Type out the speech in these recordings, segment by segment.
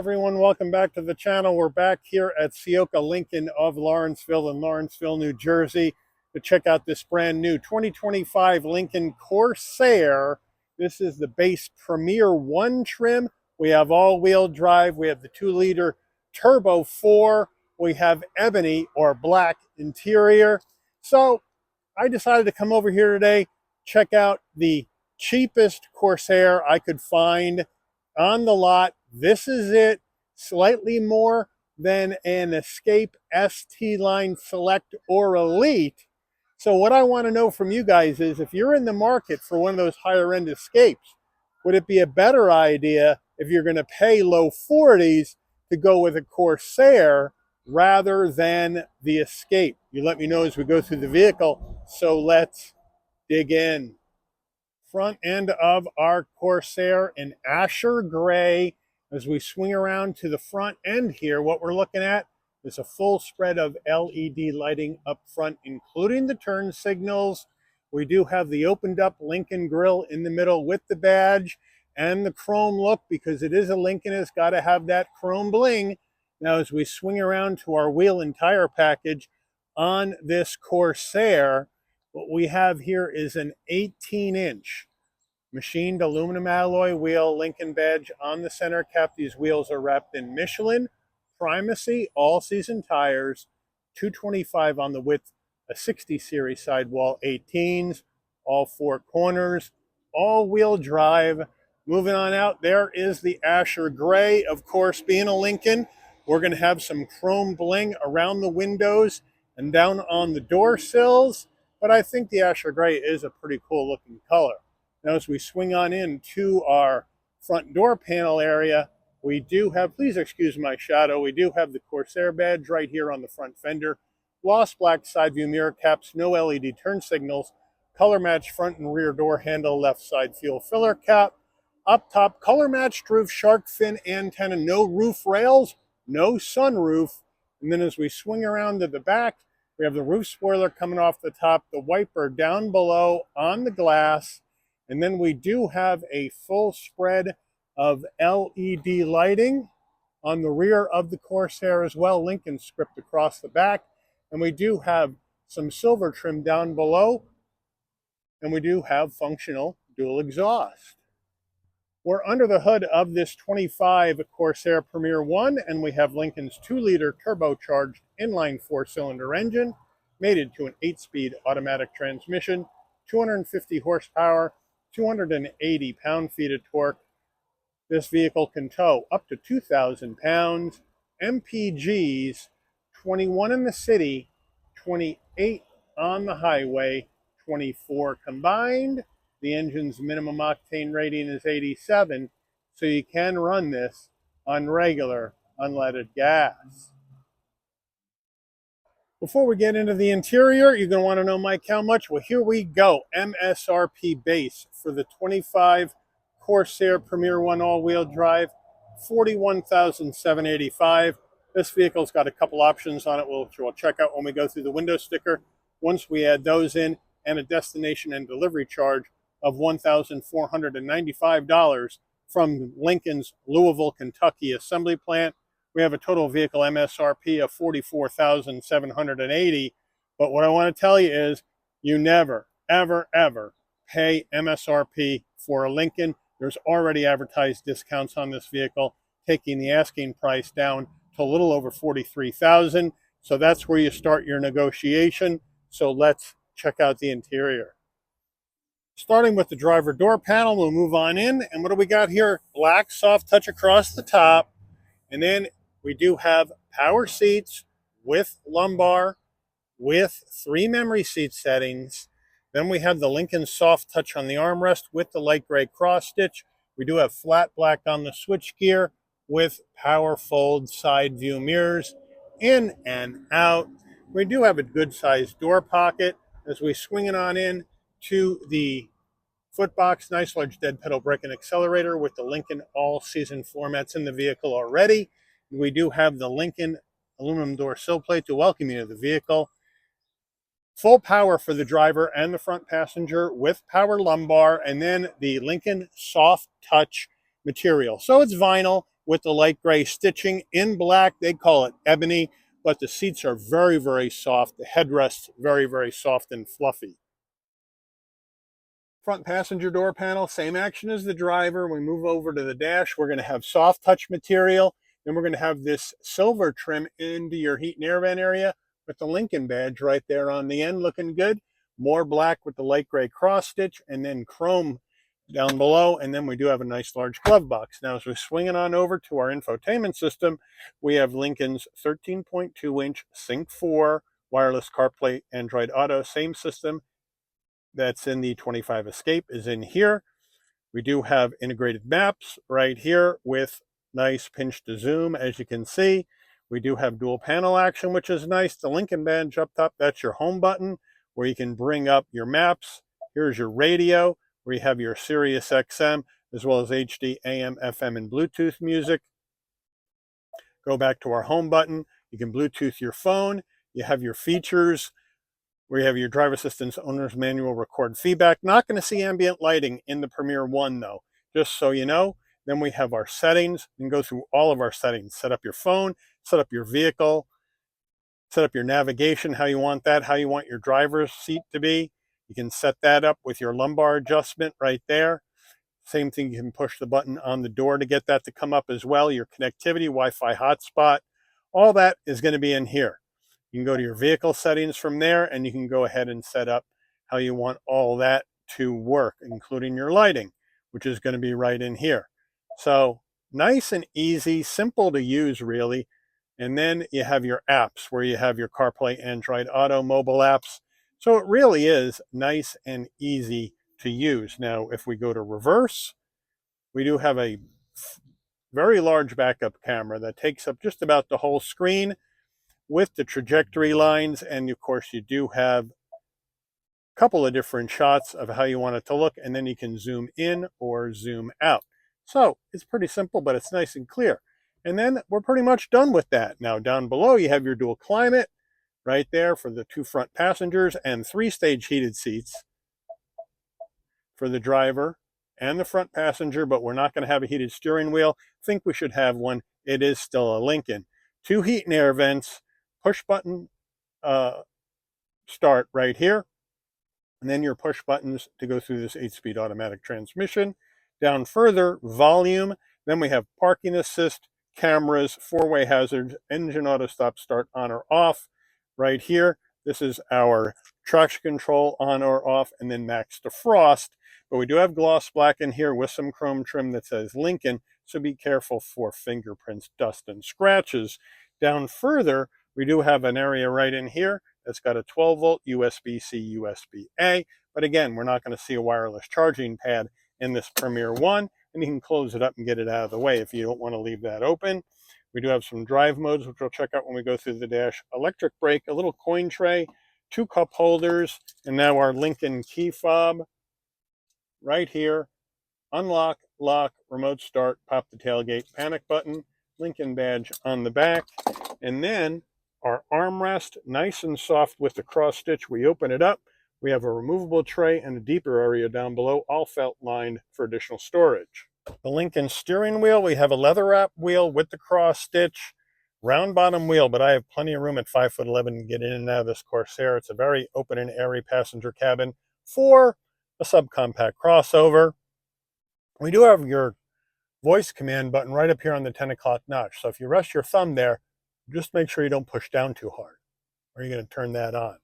everyone, welcome back to the channel. We're back here at Ciocca Lincoln of Lawrenceville in Lawrenceville, New Jersey to check out this brand new 2025 Lincoln Corsair. This is the base Premier 1 trim. We have all-wheel drive. We have the 2-liter Turbo 4. We have ebony or black interior. So I decided to come over here today, check out the cheapest Corsair I could find on the lot. This is it, slightly more than an Escape ST Line Select or Elite. So what I want to know from you guys is, if you're in the market for one of those higher end Escapes, would it be a better idea, if you're going to pay low 40s, to go with a Corsair rather than the Escape? You let me know as we go through the vehicle, so let's dig in. Front end of our Corsair in Asher Gray. As we swing around to the front end here, what we're looking at is a full spread of LED lighting up front, including the turn signals. We do have the opened up Lincoln grille in the middle with the badge and the chrome look, because it is a Lincoln. It's got to have that chrome bling. Now, as we swing around to our wheel and tire package on this Corsair, what we have here is an 18-inch machined aluminum alloy wheel, Lincoln badge on the center cap. These wheels are wrapped in Michelin Primacy all-season tires, 225 on the width, a 60 series sidewall 18s, all four corners, all-wheel drive. Moving on out, there is the Asher Gray. Of course, being a Lincoln, we're going to have some chrome bling around the windows and down on the door sills. But I think the Asher Gray is a pretty cool looking color. Now, as we swing on into our front door panel area, we do have, please excuse my shadow, we do have the Corsair badge right here on the front fender. Gloss black side view mirror caps, no LED turn signals, color match front and rear door handle, left side fuel filler cap. Up top, color matched roof, shark fin antenna, no roof rails, no sunroof. And then as we swing around to the back, we have the roof spoiler coming off the top, the wiper down below on the glass, and then we do have a full spread of LED lighting on the rear of the Corsair as well, Lincoln script across the back, and we do have some silver trim down below, and we do have functional dual exhaust. We're under the hood of this 25 Corsair Premier 1, and we have Lincoln's 2-liter turbocharged inline 4-cylinder engine, mated to an 8-speed automatic transmission, 250 horsepower, 280 pound-feet of torque. This vehicle can tow up to 2,000 pounds. MPGs, 21 in the city, 28 on the highway, 24 combined. The engine's minimum octane rating is 87, so you can run this on regular unleaded gas. Before we get into the interior, you're going to want to know, Mike, how much? Well, here we go. MSRP base for the 25 Corsair Premier 1 all-wheel drive, $41,785. This vehicle's got a couple options on it, which we'll check out when we go through the window sticker. Once we add those in, and a destination and delivery charge of $1,495 from Lincoln's Louisville, Kentucky assembly plant, we have a total vehicle MSRP of $44,780. But what I want to tell you is, you never, ever, ever pay MSRP for a Lincoln. There's already advertised discounts on this vehicle, taking the asking price down to a little over $43,000. So that's where you start your negotiation. So let's check out the interior. Starting with the driver door panel, we'll move on in. And what do we got here? Black soft touch across the top. And then we do have power seats with lumbar, with 3 memory seat settings. Then we have the Lincoln soft touch on the armrest with the light gray cross stitch. We do have flat black on the switchgear with power fold side view mirrors in and out. We do have a good sized door pocket. As we swing it on in to the footbox, nice large dead pedal brake and accelerator with the Lincoln all-season floor mats in the vehicle already. We do have the Lincoln aluminum door sill plate to welcome you to the vehicle. Full power for the driver and the front passenger with power lumbar, and then the Lincoln soft touch material. So it's vinyl. with the light gray stitching in black. They call it ebony, but the seats are very, very soft. The headrest's very, very soft and fluffy. Front passenger door panel, same action as the driver. We move over to the dash. We're going to have soft touch material. Then we're going to have this silver trim into your heat and air vent area with the Lincoln badge right there on the end, looking good. More black with the light gray cross stitch, and then chrome down below. And then we do have a nice large glove box. Now, as we're swinging on over to our infotainment system, we have Lincoln's 13.2-inch Sync 4 wireless CarPlay Android Auto, same system that's in the 25 Escape is in here. We do have integrated maps right here with nice pinch to zoom, as you can see. We do have dual panel action, which is nice. The Lincoln badge up top, that's your home button, where you can bring up your maps. Here's your radio, where you have your Sirius XM, as well as HD, AM, FM, and Bluetooth music. Go back to our home button. You can Bluetooth your phone. You have your features, where you have your driver assistance, owner's manual, record feedback. Not going to see ambient lighting in the Premier One, though, just so you know. Then we have our settings. You can go through all of our settings. Set up your phone, set up your vehicle, set up your navigation, how you want that, how you want your driver's seat to be. You can set that up with your lumbar adjustment right there. Same thing, you can push the button on the door to get that to come up as well. Your connectivity, Wi-Fi hotspot, all that is going to be in here. You can go to your vehicle settings from there, and you can go ahead and set up how you want all that to work, including your lighting, which is going to be right in here. So nice and easy, simple to use, really. And then you have your apps, where you have your CarPlay, Android Auto, mobile apps. So it really is nice and easy to use. Now, if we go to reverse, we do have a very large backup camera that takes up just about the whole screen, with the trajectory lines, and of course you do have a couple of different shots of how you want it to look, and then you can zoom in or zoom out. So it's pretty simple, but it's nice and clear. And then we're pretty much done with that. Now down below you have your dual climate right there for the 2 front passengers, and 3-stage heated seats for the driver and the front passenger, but we're not going to have a heated steering wheel. Think we should have one. It is still a Lincoln. 2 heat and air vents, push button start right here, and then your push buttons to go through this 8-speed automatic transmission. Down further, volume, then we have parking assist, cameras, 4-way hazards, engine auto stop start on or off right here. This is our traction control on or off, and then max defrost. But we do have gloss black in here with some chrome trim that says Lincoln, so be careful for fingerprints, dust, and scratches. Down further, we do have an area right in here that's got a 12-volt USB-C, USB-A. But again, we're not going to see a wireless charging pad in this Premier One, and you can close it up and get it out of the way if you don't want to leave that open. We do have some drive modes, which we'll check out when we go through the dash. Electric brake, a little coin tray, 2 cup holders, and now our Lincoln key fob right here. Unlock, lock, remote start, pop the tailgate, panic button, Lincoln badge on the back, and then our armrest, nice and soft with the cross stitch. We open it up. We have a removable tray and a deeper area down below, all felt lined for additional storage. The Lincoln steering wheel, we have a leather wrap wheel with the cross stitch, round bottom wheel, but I have plenty of room at 5'11" to get in and out of this Corsair. It's a very open and airy passenger cabin for a subcompact crossover. We do have your voice command button right up here on the 10 o'clock notch. So if you rest your thumb there, just make sure you don't push down too hard, or you're going to turn that on.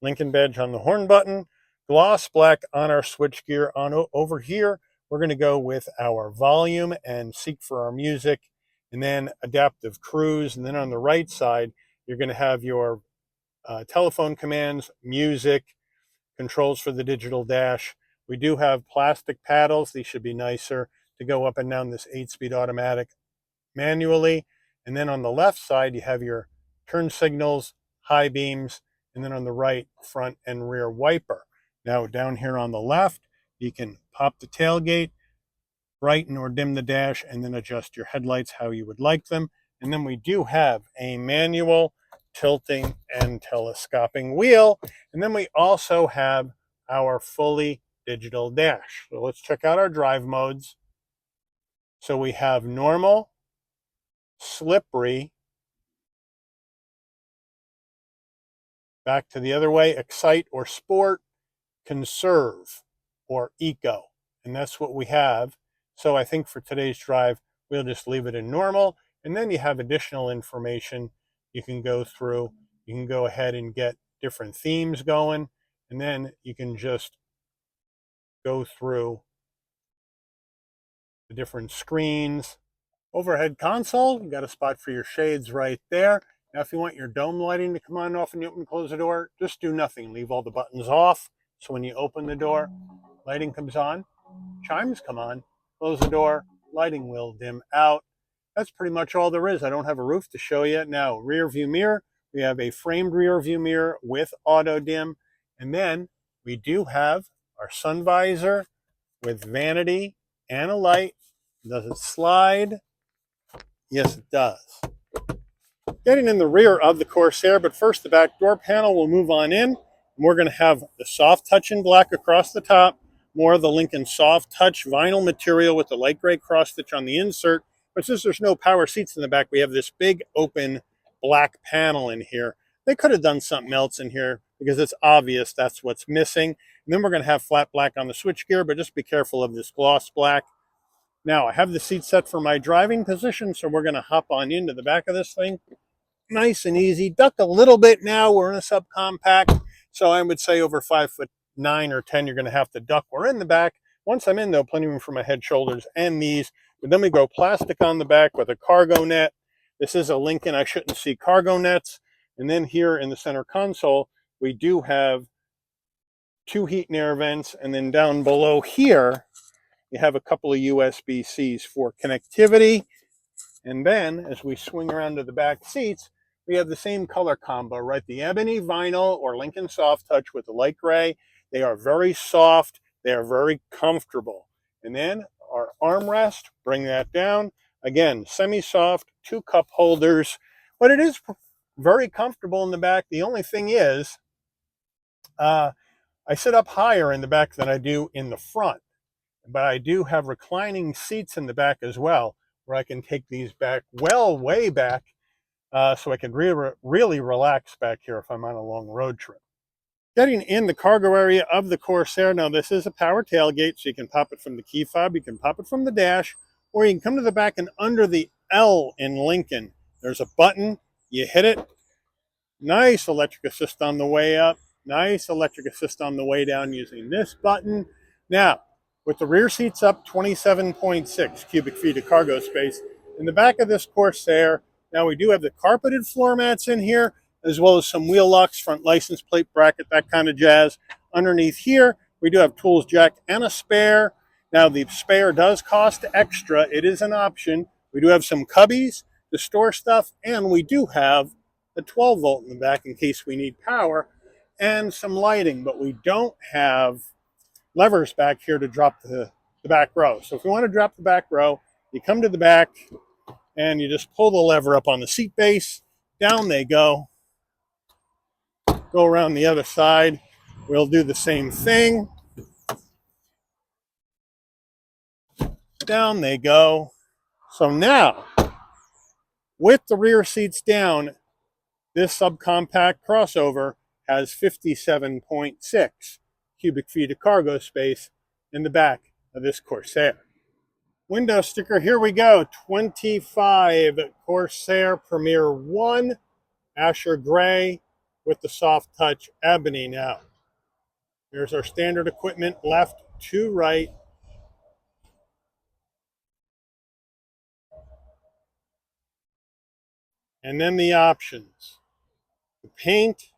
Lincoln badge on the horn button, gloss black on our switchgear. On over here, we're going to go with our volume and seek for our music, and then adaptive cruise. And then on the right side, you're going to have your telephone commands, music, controls for the digital dash. We do have plastic paddles. These should be nicer to go up and down this 8-speed automatic manually. And then on the left side, you have your turn signals, high beams, and then on the right, front and rear wiper. Now down here on the left, you can pop the tailgate, brighten or dim the dash, and then adjust your headlights how you would like them. And then we do have a manual tilting and telescoping wheel. And then we also have our fully digital dash. So let's check out our drive modes. So we have normal, slippery. Back to the other way, excite or sport, conserve or eco. And that's what we have. So I think for today's drive, we'll just leave it in normal. And then you have additional information you can go through. You can go ahead and get different themes going. And then you can just go through the different screens. Overhead console, you got a spot for your shades right there. Now, if you want your dome lighting to come on and off when you open and close the door, just do nothing. Leave all the buttons off. So when you open the door, lighting comes on, chimes come on, close the door, lighting will dim out. That's pretty much all there is. I don't have a roof to show you. Now, rear view mirror, we have a framed rear view mirror with auto dim. And then we do have our sun visor with vanity and a light. Does it slide? Yes, it does. Getting in the rear of the Corsair, but first the back door panel will move on in. And we're going to have the soft touch in black across the top, more of the Lincoln soft touch vinyl material with the light gray cross stitch on the insert. But since there's no power seats in the back, we have this big open black panel in here. They could have done something else in here because it's obvious that's what's missing. And then we're going to have flat black on the switchgear, but just be careful of this gloss black. Now, I have the seat set for my driving position, so we're going to hop on into the back of this thing. Nice and easy. Duck a little bit now. We're in a subcompact, so I would say over 5'9" or 10, you're going to have to duck. We're in the back. Once I'm in, though, plenty of room for my head, shoulders, and knees. But then we go plastic on the back with a cargo net. This is a Lincoln. I shouldn't see cargo nets. And then here in the center console, we do have 2 heat and air vents. And then down below here, you have a couple of USB-Cs for connectivity. And then, as we swing around to the back seats, we have the same color combo, right? The ebony vinyl or Lincoln soft touch with the light gray. They are very soft. They are very comfortable. And then our armrest, bring that down. Again, semi-soft, 2 cup holders, but it is very comfortable in the back. The only thing is, I sit up higher in the back than I do in the front, but I do have reclining seats in the back as well, where I can take these back, way back, so I can really relax back here if I'm on a long road trip. Getting in the cargo area of the Corsair, now this is a power tailgate, so you can pop it from the key fob, you can pop it from the dash, or you can come to the back and under the L in Lincoln, there's a button, you hit it, nice electric assist on the way up, nice electric assist on the way down using this button. Now, with the rear seats up, 27.6 cubic feet of cargo space. In the back of this Corsair, now we do have the carpeted floor mats in here, as well as some wheel locks, front license plate bracket, that kind of jazz. Underneath here, we do have tools jack and a spare. Now the spare does cost extra. It is an option. We do have some cubbies to store stuff, and we do have the 12 volt in the back in case we need power, and some lighting, but we don't have levers back here to drop the back row. So if you want to drop the back row, you come to the back and you just pull the lever up on the seat base. Down they go. Go around the other side. We'll do the same thing. Down they go. So now, with the rear seats down, this subcompact crossover has 57.6 cubic feet of cargo space in the back of this Corsair. Window sticker, here we go. 25 Corsair Premier 1, Asher Gray with the soft touch ebony now. Here's our standard equipment, left to right. And then the options. The paint,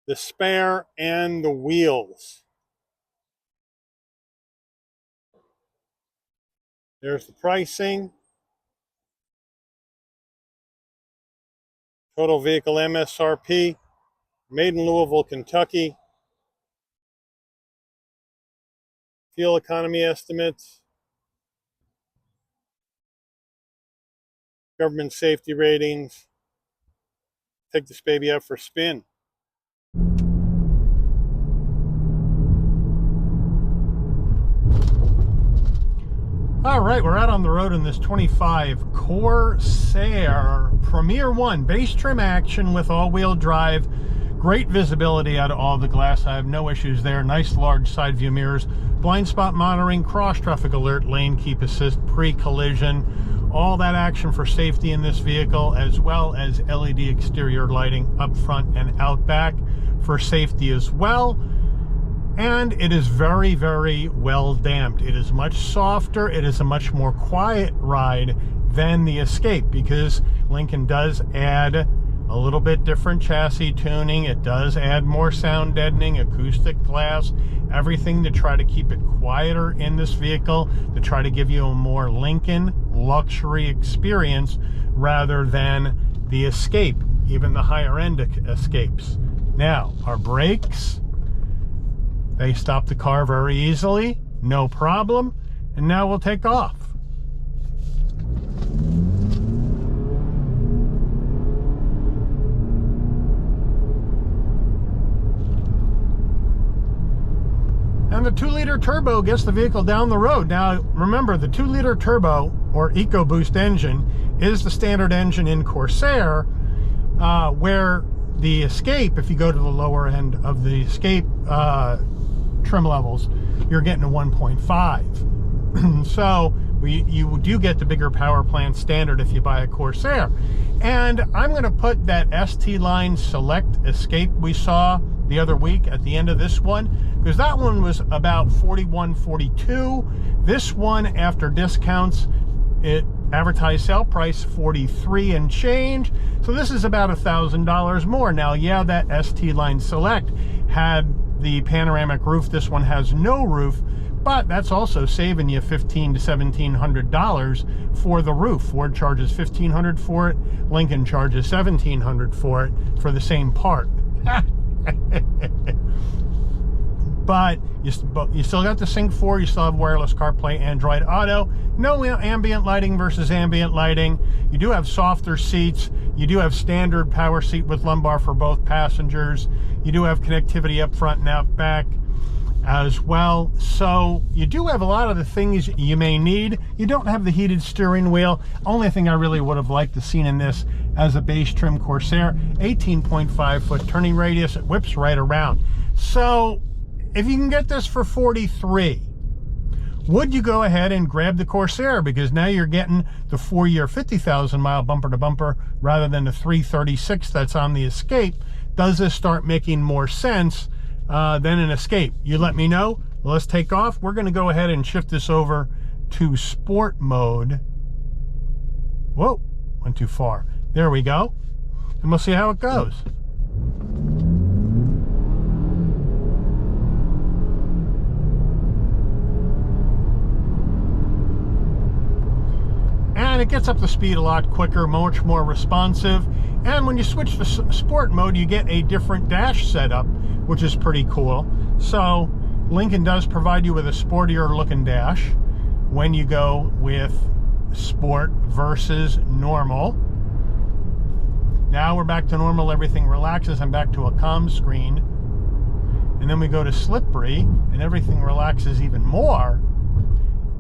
the spare, and the wheels. There's the pricing. Total vehicle MSRP. Made in Louisville, Kentucky. Fuel economy estimates. Government safety ratings. Take this baby out for a spin. All right, we're out on the road in this 25 Corsair Premier 1 base trim action with all-wheel drive. Great visibility out of all the glass. I have no issues there. Nice large side view mirrors, blind spot monitoring, cross traffic alert, lane keep assist, pre-collision. All that action for safety in this vehicle, as well as LED exterior lighting up front and out back for safety as well. And it is very, very well damped. It is much softer. It is a much more quiet ride than the Escape, because Lincoln does add a little bit different chassis tuning. It does add more sound deadening, acoustic glass, everything to try to keep it quieter in this vehicle, to try to give you a more Lincoln luxury experience rather than the Escape, even the higher end Escapes. Now, our brakes, they stop the car very easily, no problem. And now we'll take off. And the 2-liter turbo gets the vehicle down the road. Now, remember, the 2-liter turbo, or EcoBoost engine, is the standard engine in Corsair, where the Escape, if you go to the lower end of the Escape trim levels, you're getting a 1.5. So you do get the bigger power plant standard if you buy a Corsair. And I'm going to put that ST Line Select Escape we saw the other week at the end of this one, because that one was about $41.42. This one, after discounts, it advertised sale price $43 and change. So this is about $1,000 more. Now, yeah, that ST Line Select had the panoramic roof. This one has no roof, but that's also saving you $1,500 to $1,700 for the roof. Ford charges $1,500 for it. Lincoln charges $1,700 for it for the same part. But you still got the Sync 4, you still have wireless CarPlay, Android Auto, no ambient lighting versus ambient lighting. You do have softer seats. You do have standard power seat with lumbar for both passengers. You do have connectivity up front and out back as well. So you do have a lot of the things you may need. You don't have the heated steering wheel. Only thing I really would have liked to seen in this as a base trim Corsair, 18.5 foot turning radius. It whips right around. So if you can get this for $43, would you go ahead and grab the Corsair? Because now you're getting the 4-year 50,000 mile bumper to bumper rather than the 336 that's on the Escape. Does this start making more sense than an Escape? You let me know. Let's take off. We're going to go ahead and shift this over to sport mode. Whoa, went too far. There we go. And we'll see how it goes. And it gets up the speed a lot quicker, much more responsive. And when you switch to sport mode, you get a different dash setup, which is pretty cool. So Lincoln does provide you with a sportier looking dash when you go with sport versus normal. Now we're back to normal, everything relaxes. I'm back to a calm screen. And then we go to slippery and everything relaxes even more.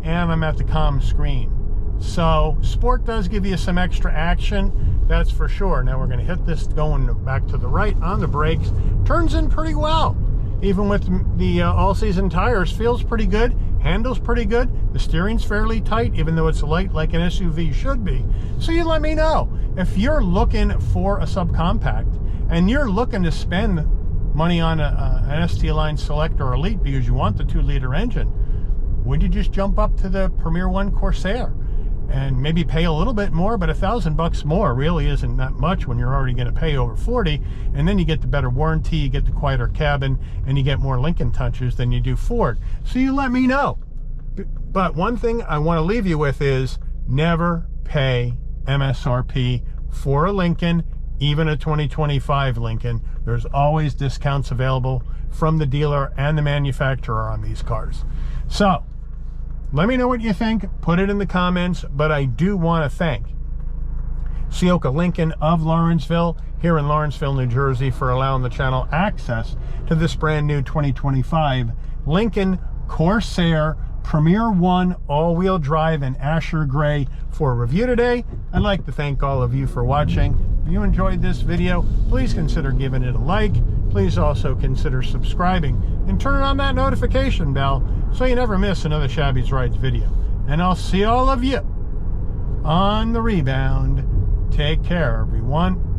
And I'm at the calm screen. So sport does give you some extra action, that's for sure. Now we're going to hit this going back to the right on the brakes. Turns in pretty well. Even with the all-season tires, feels pretty good. Handles pretty good. The steering's fairly tight, even though it's light like an SUV should be. So you let me know. If you're looking for a subcompact and you're looking to spend money on an ST Line Select or Elite because you want the 2-liter engine, would you just jump up to the Premier 1 Corsair and maybe pay a little bit more? But $1,000 more really isn't that much when you're already going to pay over $40, and then you get the better warranty, you get the quieter cabin, and you get more Lincoln touches than you do Ford. So you let me know. But one thing I want to leave you with is never pay MSRP for a Lincoln, even a 2025 Lincoln. There's always discounts available from the dealer and the manufacturer on these cars. So let me know what you think. Put it in the comments. But I do want to thank Ciocca Lincoln of Lawrenceville here in Lawrenceville, New Jersey, for allowing the channel access to this brand new 2025 Lincoln Corsair Premier One all-wheel drive in Asher Gray for review today. I'd like to thank all of you for watching. If you enjoyed this video, please consider giving it a like. Please also consider subscribing and turn on that notification bell so you never miss another Shabby's Rides video. And I'll see all of you on the rebound. Take care, everyone.